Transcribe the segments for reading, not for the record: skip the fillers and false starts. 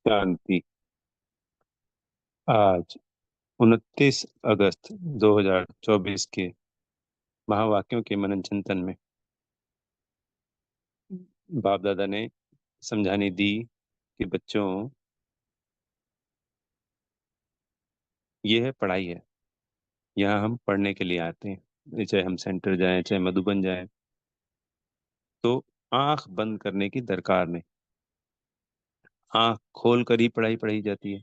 शांति। आज 29 अगस्त 2024 के महावाक्यों के मनन चिंतन में बाप दादा ने समझाने दी कि बच्चों, ये है पढ़ाई है। यहाँ हम पढ़ने के लिए आते हैं, चाहे हम सेंटर जाएं चाहे मधुबन जाएं। तो आंख बंद करने की दरकार नहीं, आंख खोल कर ही पढ़ाई पढ़ाई जाती है।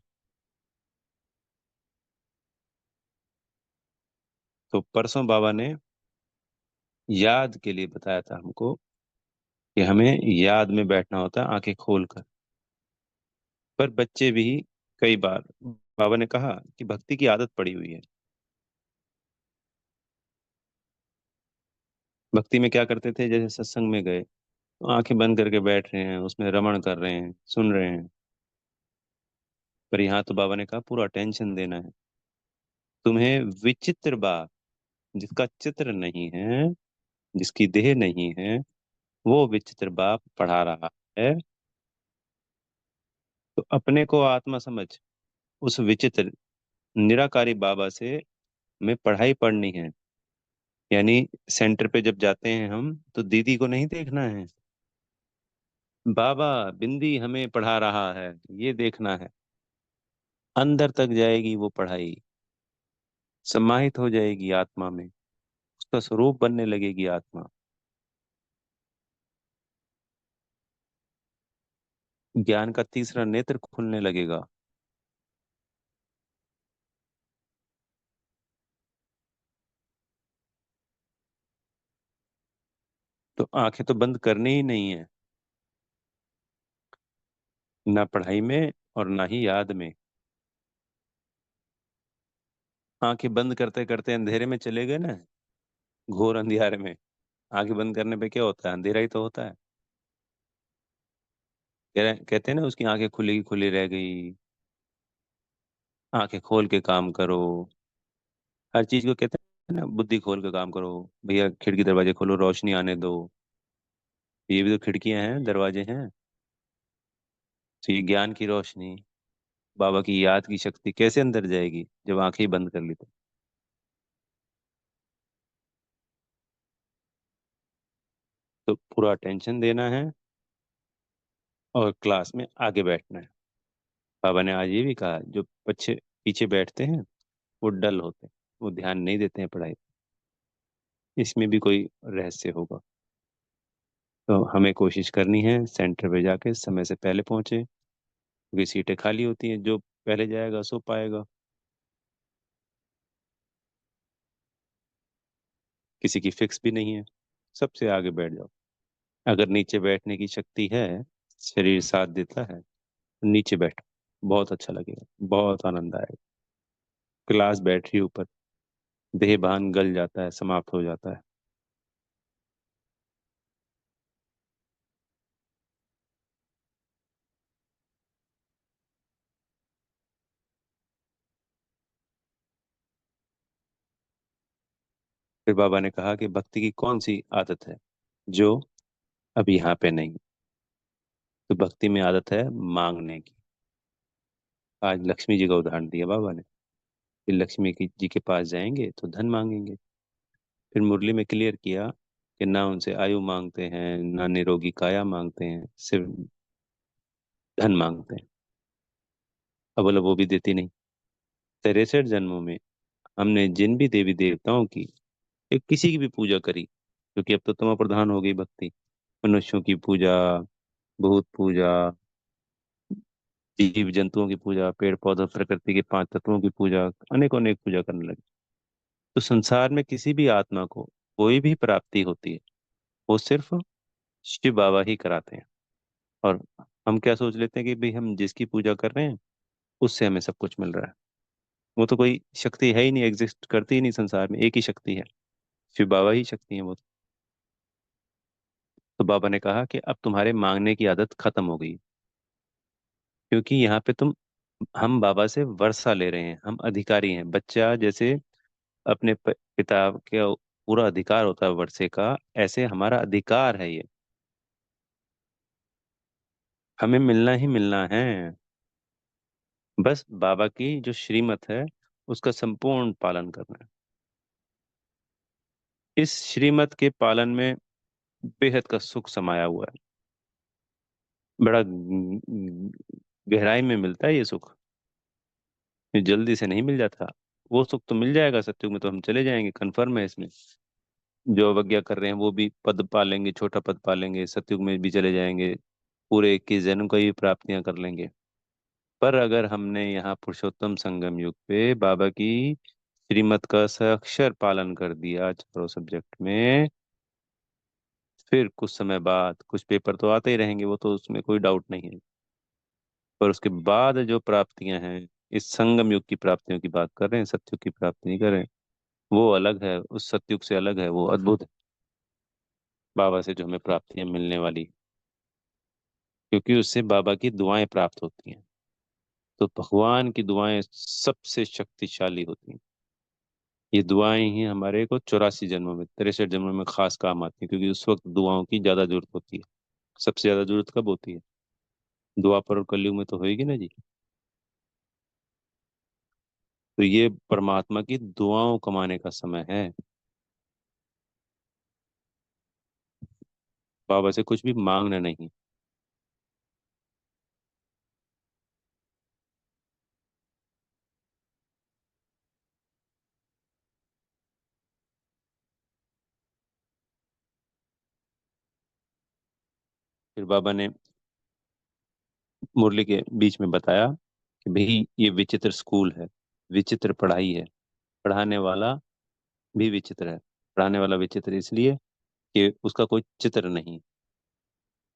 तो परसों बाबा ने याद के लिए बताया था हमको कि हमें याद में बैठना होता है आंखें खोल कर। पर बच्चे भी कई बार, बाबा ने कहा कि भक्ति की आदत पड़ी हुई है। भक्ति में क्या करते थे, जैसे सत्संग में गए तो आंखें बंद करके बैठ रहे हैं, उसमें रमण कर रहे हैं, सुन रहे हैं। पर यहाँ तो बाबा ने कहा पूरा अटेंशन देना है। तुम्हें विचित्र बाप, जिसका चित्र नहीं है, जिसकी देह नहीं है, वो विचित्र बाप पढ़ा रहा है। तो अपने को आत्मा समझ उस विचित्र निराकारी बाबा से में पढ़ाई पढ़नी है। यानी सेंटर पे जब जाते हैं हम, तो दीदी को नहीं देखना है, बाबा बिंदी हमें पढ़ा रहा है, ये देखना है। अंदर तक जाएगी वो पढ़ाई, समाहित हो जाएगी आत्मा में, उसका स्वरूप बनने लगेगी आत्मा। ज्ञान का तीसरा नेत्र खुलने लगेगा। तो आंखें तो बंद करनी ही नहीं है, ना पढ़ाई में और ना ही याद में। आंखें बंद करते करते अंधेरे में चले गए ना, घोर अंधियारे में। आंखें बंद करने पे क्या होता है, अंधेरा ही तो होता है। कहते हैं ना, उसकी आंखें खुली खुली रह गई। आंखें खोल के काम करो। हर चीज को कहते हैं ना, बुद्धि खोल के काम करो। भैया खिड़की दरवाजे खोलो, रोशनी आने दो। ये भी तो खिड़कियां हैं, दरवाजे हैं। तो ये ज्ञान की रोशनी, बाबा की याद की शक्ति कैसे अंदर जाएगी जब आंखें ही बंद कर ली तो पूरा अटेंशन देना है और क्लास में आगे बैठना है। बाबा ने आज ये भी कहा, जो पीछे पीछे बैठते हैं वो डल होते हैं, वो ध्यान नहीं देते हैं पढ़ाई पे। इसमें भी कोई रहस्य होगा। तो हमें कोशिश करनी है सेंटर पे जाके समय से पहले पहुंचे, क्योंकि सीटें खाली होती हैं, जो पहले जाएगा सो पाएगा। किसी की फिक्स भी नहीं है, सबसे आगे बैठ जाओ। अगर नीचे बैठने की शक्ति है, शरीर साथ देता है, तो नीचे बैठो, बहुत अच्छा लगेगा, बहुत आनंद आएगा। क्लास बैटरी ऊपर, देह भान गल जाता है, समाप्त हो जाता है। फिर बाबा ने कहा कि भक्ति की कौन सी आदत है जो अब यहाँ पे नहीं। तो भक्ति में आदत है मांगने की। आज लक्ष्मी जी का उदाहरण दिया बाबा ने कि लक्ष्मी की जी के पास जाएंगे तो धन मांगेंगे। फिर मुरली में क्लियर किया कि ना उनसे आयु मांगते हैं, ना निरोगी काया मांगते हैं, सिर्फ धन मांगते हैं। अब बोला वो भी देती नहीं। 63 जन्मों में हमने जिन भी देवी देवताओं की या किसी की भी पूजा करी, क्योंकि अब तो तमो प्रधान हो गई भक्ति, मनुष्यों की पूजा, भूत पूजा, जीव जंतुओं की पूजा, पेड़ पौधों प्रकृति के 5 तत्वों की पूजा, अनेकों अनेक पूजा करने लगे। तो संसार में किसी भी आत्मा को कोई भी प्राप्ति होती है, वो सिर्फ शिव बाबा ही कराते हैं। और हम क्या सोच लेते हैं कि भाई हम जिसकी पूजा कर रहे हैं उससे हमें सब कुछ मिल रहा है। वो तो कोई शक्ति है ही नहीं, एग्जिस्ट करती ही नहीं संसार में, एक ही शक्ति है, शिव बाबा ही शक्ति है वो। तो बाबा ने कहा कि अब तुम्हारे मांगने की आदत खत्म हो गई, क्योंकि यहाँ पे हम बाबा से वर्षा ले रहे हैं, हम अधिकारी हैं। बच्चा जैसे अपने पिता के पूरा अधिकार होता है वर्षे का, ऐसे हमारा अधिकार है ये, हमें मिलना ही मिलना है। बस बाबा की जो श्रीमत है उसका संपूर्ण पालन करना है। इस श्रीमत के पालन में बेहद का सुख समाया हुआ है। बड़ा गहराई में मिलता है ये सुख। ये जल्दी से नहीं मिल जाता। वो सुख तो मिल जाएगा सत्युग में, तो हम चले जाएंगे, कन्फर्म है इसमें। जो अवज्ञा कर रहे हैं वो भी पद पा लेंगे, छोटा पद पा लेंगे, सत्युग में भी चले जाएंगे, पूरे 21 जन्म की भी प्राप्तियां कर लेंगे। पर अगर हमने यहाँ पुरुषोत्तम संगम युग पे बाबा की श्रीमत का सअक्षर पालन कर दिया चारों सब्जेक्ट में, फिर कुछ समय बाद कुछ पेपर तो आते ही रहेंगे, वो तो उसमें कोई डाउट नहीं है। पर उसके बाद जो प्राप्तियां हैं, इस संगम युग की प्राप्तियों की बात कर रहे हैं, सत्युग की प्राप्ति नहीं कर रहे हैं। वो अलग है, उस सत्युग से अलग है, वो अद्भुत है। बाबा से जो हमें प्राप्तियां मिलने वाली, क्योंकि उससे बाबा की दुआएं प्राप्त होती हैं। तो भगवान की दुआएं सबसे शक्तिशाली होती हैं। ये दुआएं ही हमारे को 84 जन्मों में, 63 जन्मों में खास काम आती हैं, क्योंकि उस वक्त दुआओं की ज्यादा जरूरत होती है। सबसे ज्यादा जरूरत कब होती है? द्वापर और कलयुग में तो होएगी ना जी। तो ये परमात्मा की दुआओं कमाने का समय है। बाबा से कुछ भी मांगना नहीं। फिर बाबा ने मुरली के बीच में बताया कि भाई ये विचित्र स्कूल है, विचित्र पढ़ाई है, पढ़ाने वाला भी विचित्र है। पढ़ाने वाला विचित्र इसलिए कि उसका कोई चित्र नहीं,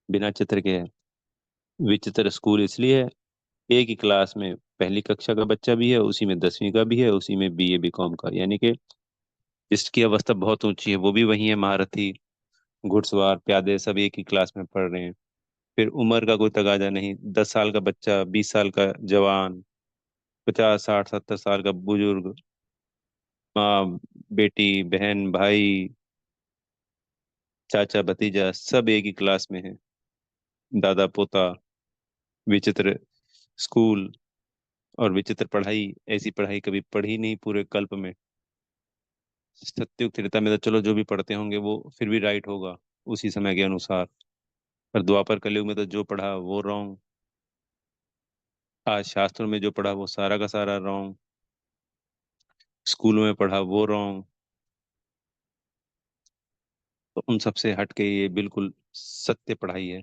बिना चित्र के है। विचित्र स्कूल इसलिए है, एक ही क्लास में पहली कक्षा का बच्चा भी है, उसी में 10वीं का भी है, उसी में बीए बीकॉम का, यानी कि जिसकी अवस्था बहुत ऊंची है वो भी वही है, महारथी, घुड़सवार, प्यादे सब एक ही क्लास में पढ़ रहे हैं। फिर उम्र का कोई तगाजा नहीं, 10 साल का बच्चा, 20 साल का जवान, 50 60 70 साल का बुजुर्ग, माँ, बेटी, बहन, भाई, चाचा, भतीजा, सब एक ही क्लास में है, दादा पोता। विचित्र स्कूल और विचित्र पढ़ाई, ऐसी पढ़ाई कभी पढ़ी नहीं पूरे कल्प में। सत्युग त्रेता में तो चलो जो भी पढ़ते होंगे वो फिर भी राइट होगा उसी समय के अनुसार। पर द्वापर कलयुग में तो जो पढ़ा वो रॉन्ग। आज शास्त्रों में जो पढ़ा वो सारा का सारा रॉन्ग। स्कूलों में पढ़ा वो रॉन्ग। तो उन सब से हट के ये बिल्कुल सत्य पढ़ाई है,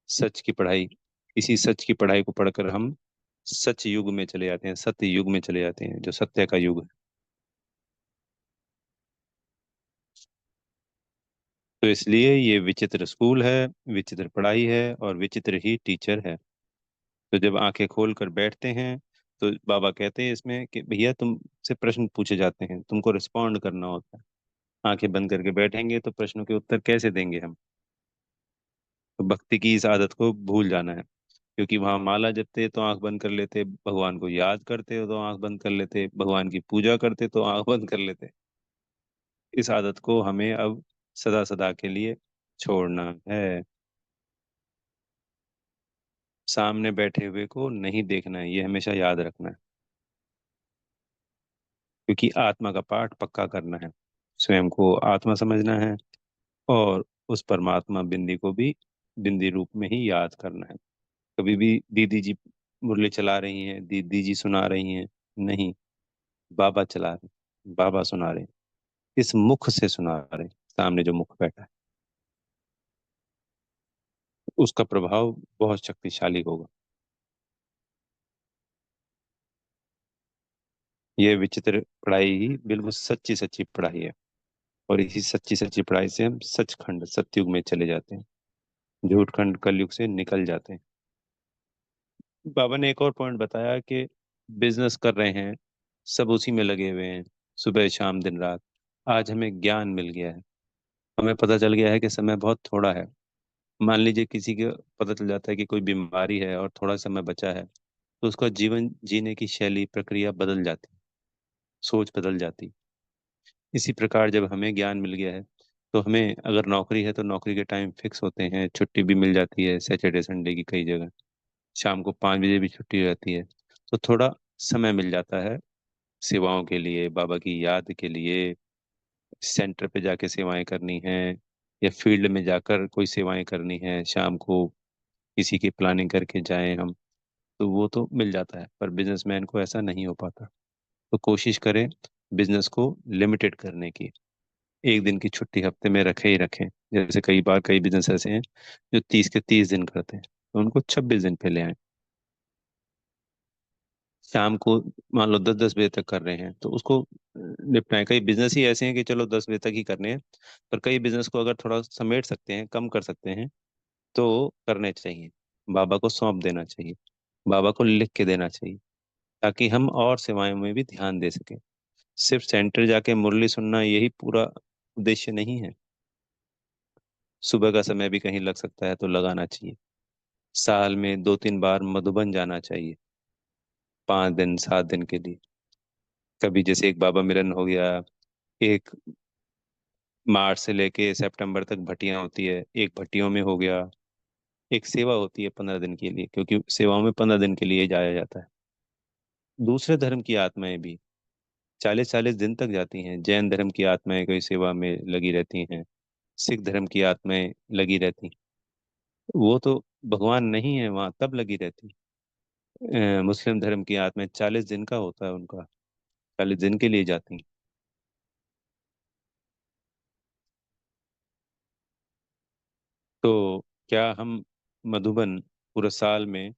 सच की पढ़ाई। इसी सच की पढ़ाई को पढ़कर हम सच युग में चले जाते हैं, सत्य युग में चले जाते हैं, जो सत्य का युग है। तो इसलिए ये विचित्र स्कूल है, विचित्र पढ़ाई है, और विचित्र ही टीचर है। तो जब आंखें खोल कर बैठते हैं, तो बाबा कहते हैं इसमें कि भैया तुमसे प्रश्न पूछे जाते हैं, तुमको रिस्पॉन्ड करना होता है। आंखें बंद करके बैठेंगे तो प्रश्नों के उत्तर कैसे देंगे हम? तो भक्ति की इस आदत को भूल जाना है। क्योंकि वहां माला जपते तो आंख बंद कर लेते, भगवान को याद करते हो तो आंख बंद कर लेते, भगवान की पूजा करते तो आंख बंद कर लेते। इस आदत को हमें अब सदा सदा के लिए छोड़ना है। सामने बैठे हुए को नहीं देखना है, ये हमेशा याद रखना है। क्योंकि आत्मा का पाठ पक्का करना है, स्वयं को आत्मा समझना है, और उस परमात्मा बिंदी को भी बिंदी रूप में ही याद करना है। कभी भी दीदी जी मुरली चला रही हैं, दीदी जी सुना रही हैं, नहीं, बाबा चला रहे, बाबा सुना रहे, इस मुख से सुना रहे, सामने जो मुख बैठा है उसका प्रभाव बहुत शक्तिशाली होगा। ये विचित्र पढ़ाई ही बिल्कुल सच्ची सच्ची पढ़ाई है। और इसी सच्ची सच्ची पढ़ाई से हम सचखंड सतयुग में चले जाते हैं, झूठखंड कलयुग से निकल जाते हैं। बाबा ने एक और पॉइंट बताया कि बिजनेस कर रहे हैं, सब उसी में लगे हुए हैं, सुबह शाम दिन रात। आज हमें ज्ञान मिल गया है, हमें पता चल गया है कि समय बहुत थोड़ा है। मान लीजिए किसी को पता चल जाता है कि कोई बीमारी है और थोड़ा समय बचा है, तो उसका जीवन जीने की शैली प्रक्रिया बदल जाती, सोच बदल जाती। इसी प्रकार जब हमें ज्ञान मिल गया है, तो हमें अगर नौकरी है तो नौकरी के टाइम फिक्स होते हैं, छुट्टी भी मिल जाती है सैटरडे संडे की कई जगह। शाम को 5 बजे भी छुट्टी रहती है, तो थोड़ा समय मिल जाता है सेवाओं के लिए, बाबा की याद के लिए। सेंटर पे जाके सेवाएं करनी है, या फील्ड में जाकर कोई सेवाएं करनी है शाम को, किसी की प्लानिंग करके जाएं हम, तो वो तो मिल जाता है। पर बिजनेसमैन को ऐसा नहीं हो पाता। तो कोशिश करें बिजनेस को लिमिटेड करने की। एक दिन की छुट्टी हफ्ते में रखे ही रखें। जैसे कई बार कई बिजनेस ऐसे हैं जो 30 के 30 दिन करते हैं, तो उनको 26 दिन पे ले आए। शाम को मान लो 10-10 बजे तक कर रहे हैं, तो उसको निपटाएं। कई बिजनेस ही ऐसे हैं कि चलो 10 बजे तक ही करने हैं, पर कई बिजनेस को अगर थोड़ा समेट सकते हैं, कम कर सकते हैं, तो करने चाहिए। बाबा को सौंप देना चाहिए, बाबा को लिख के देना चाहिए, ताकि हम और सेवाओं में भी ध्यान दे सकें। सिर्फ सेंटर जाके मुरली सुनना यही पूरा उद्देश्य नहीं है। सुबह का समय भी कहीं लग सकता है तो लगाना चाहिए। साल में 2-3 बार मधुबन जाना चाहिए, 5 दिन 7 दिन के लिए। कभी जैसे एक बाबा मिलन हो गया, एक मार्च से लेके सितंबर तक भट्टियां होती है, एक भट्टियों में हो गया। एक सेवा होती है 15 दिन के लिए, क्योंकि सेवाओं में 15 दिन के लिए जाया जाता है। दूसरे धर्म की आत्माएं भी 40-40 दिन तक जाती हैं। जैन धर्म की आत्माएं कोई सेवा में लगी रहती हैं, सिख धर्म की आत्माएं लगी रहती हैं। वो तो भगवान नहीं है वहां, तब लगी रहती। मुस्लिम धर्म की आत्माएं 40 दिन का होता है उनका, 40 दिन के लिए जाती हैं। तो क्या हम मधुबन पूरे साल में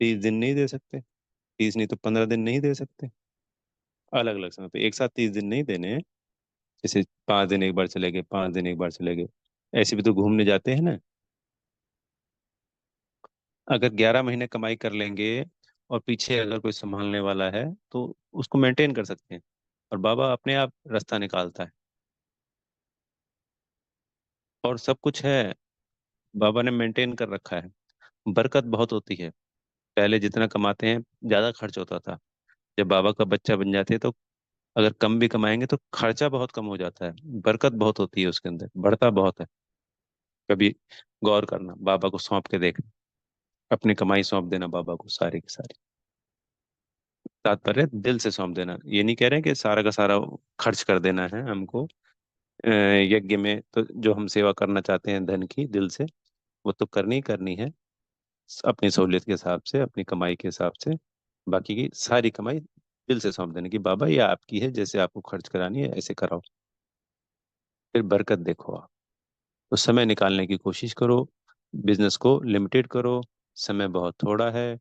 30 दिन नहीं दे सकते? 30 नहीं तो 15 दिन नहीं दे सकते? अलग अलग समय पे एक साथ 30 दिन नहीं देने हैं। जैसे 5 दिन एक बार चले गए, 5 दिन एक बार चले गए। ऐसे भी तो घूमने जाते हैं ना। अगर 11 महीने कमाई कर लेंगे और पीछे अगर कोई संभालने वाला है, तो उसको मेंटेन कर सकते हैं। और बाबा अपने आप रास्ता निकालता है, और सब कुछ है, बाबा ने मेंटेन कर रखा है। बरकत बहुत होती है। पहले जितना कमाते हैं ज्यादा खर्च होता था। जब बाबा का बच्चा बन जाते हैं तो अगर कम भी कमाएंगे तो खर्चा बहुत कम हो जाता है। बरकत बहुत होती है उसके अंदर, बढ़ता बहुत है। कभी गौर करना, बाबा को सौंप के देखना, अपनी कमाई सौंप देना बाबा को सारी की सारी। तात्पर्य दिल से सौंप देना, ये नहीं कह रहे हैं कि सारा का सारा खर्च कर देना है हमको। यज्ञ में तो जो हम सेवा करना चाहते हैं धन की दिल से, वो तो करनी ही करनी है, अपनी सहूलियत के हिसाब से, अपनी कमाई के हिसाब से। बाकी की सारी कमाई दिल से सौंप देने की, बाबा ये आपकी है, जैसे आपको खर्च करानी है ऐसे कराओ। फिर बरकत देखो आप। तो समय निकालने की कोशिश करो, बिजनेस को लिमिटेड करो। समय बहुत थोड़ा है।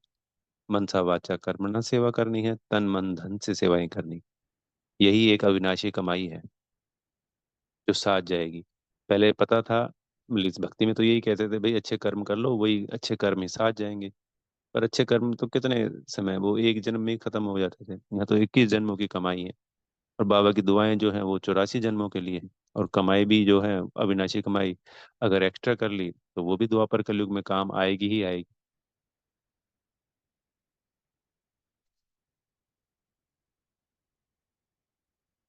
मनसा वाचा कर्मणा सेवा करनी है, तन मन धन से सेवाएं करनी। यही एक अविनाशी कमाई है जो साथ जाएगी। पहले पता था, इस भक्ति में तो यही कहते थे भाई अच्छे कर्म कर लो, वही अच्छे कर्म ही साथ जाएंगे। पर अच्छे कर्म तो कितने समय, वो एक जन्म में ही खत्म हो जाते थे। यहाँ तो 21 जन्मों की कमाई है। और बाबा की दुआएं जो है वो 84 जन्मों के लिए है। और कमाई भी जो है अविनाशी कमाई, अगर एक्स्ट्रा कर ली तो वो भी द्वापर कलयुग में काम आएगी ही आएगी।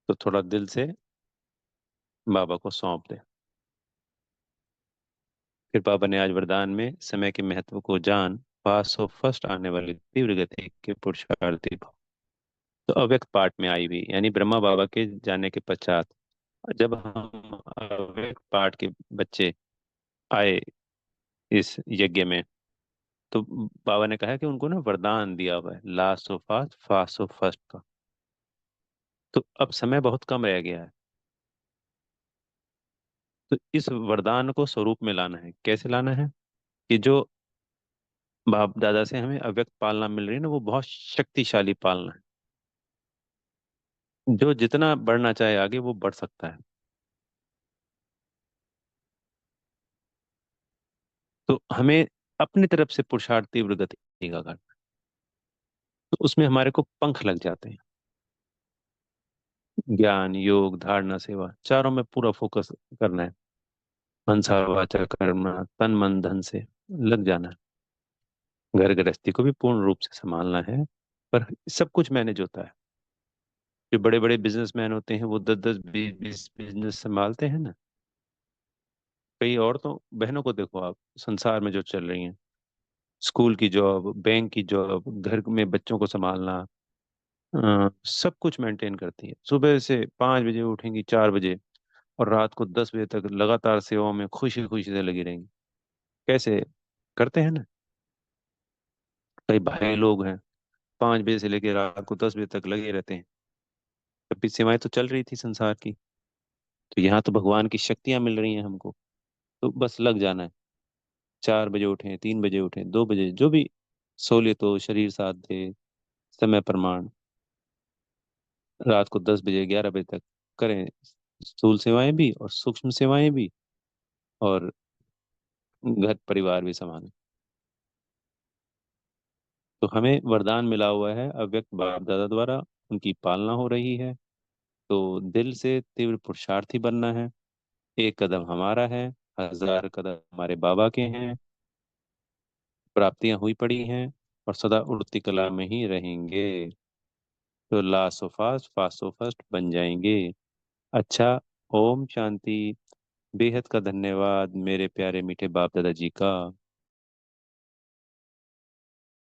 तो थोड़ा दिल से बाबा को सौंप दे। फिर बाबा ने आज वरदान में समय के महत्व को जान, पास हो फर्स्ट आने वाली तीव्र गति के पुरुषार्थी भव। तो अव्यक्त पाठ में आई हुई, यानी ब्रह्मा बाबा के जाने के पश्चात जब हम अव्यक्त पाठ के बच्चे आए इस यज्ञ में, तो बाबा ने कहा कि उनको ना वरदान दिया हुआ है last of fast fast of first का। तो अब समय बहुत कम रह गया है। तो इस वरदान को स्वरूप में लाना है। कैसे लाना है? कि जो बाप दादा से हमें अव्यक्त पालना मिल रही है ना, वो बहुत शक्तिशाली पालना है। जो जितना बढ़ना चाहे आगे वो बढ़ सकता है। तो हमें अपनी तरफ से पुरुषार्थ तीव्र गति का करना। तो उसमें हमारे को पंख लग जाते हैं। ज्ञान योग धारणा सेवा चारों में पूरा फोकस करना है। मनसा वाचा कर्मणा, तन मन धन से लग जाना है। घर गृहस्थी को भी पूर्ण रूप से संभालना है। पर सब कुछ मैनेज होता है। जो बड़े बड़े बिजनेसमैन होते हैं वो 10-10 20-20 बिजनेस संभालते हैं ना। कई औरतों बहनों को देखो आप, संसार में जो चल रही हैं, स्कूल की जॉब, बैंक की जॉब, घर में बच्चों को संभालना, सब कुछ मेंटेन करती है। सुबह से 5 बजे उठेंगी, 4 बजे, और रात को 10 बजे तक लगातार सेवाओं में खुशी खुशी से लगी रहेंगी। कैसे करते हैं ना। कई भाई लोग हैं, 5 बजे से लेकर रात को 10 बजे तक लगे रहते हैं। तब भी सेवाएं तो चल रही थी संसार की। तो यहाँ तो भगवान की शक्तियां मिल रही हैं हमको, तो बस लग जाना है। 4 बजे उठें, 3 बजे उठें, 2 बजे, जो भी सहूलियत हो, शरीर साथ दे, समय प्रमाण, रात को 10 बजे, 11 बजे तक करें स्थूल सेवाएं भी और सूक्ष्म सेवाएं भी, और घर परिवार भी संभालें। तो हमें वरदान मिला हुआ है अव्यक्त बाप दादा द्वारा, उनकी पालना हो रही है। तो दिल से तीव्र पुरुषार्थी बनना है। एक कदम हमारा है, 1000 कदम हमारे बाबा के हैं। प्राप्तियां हुई पड़ी हैं, और सदा उड़ती कला में ही रहेंगे। तो last so fast, fast so first बन जाएंगे। अच्छा। ओम शांति। बेहद का धन्यवाद मेरे प्यारे मीठे बाप दादा जी का।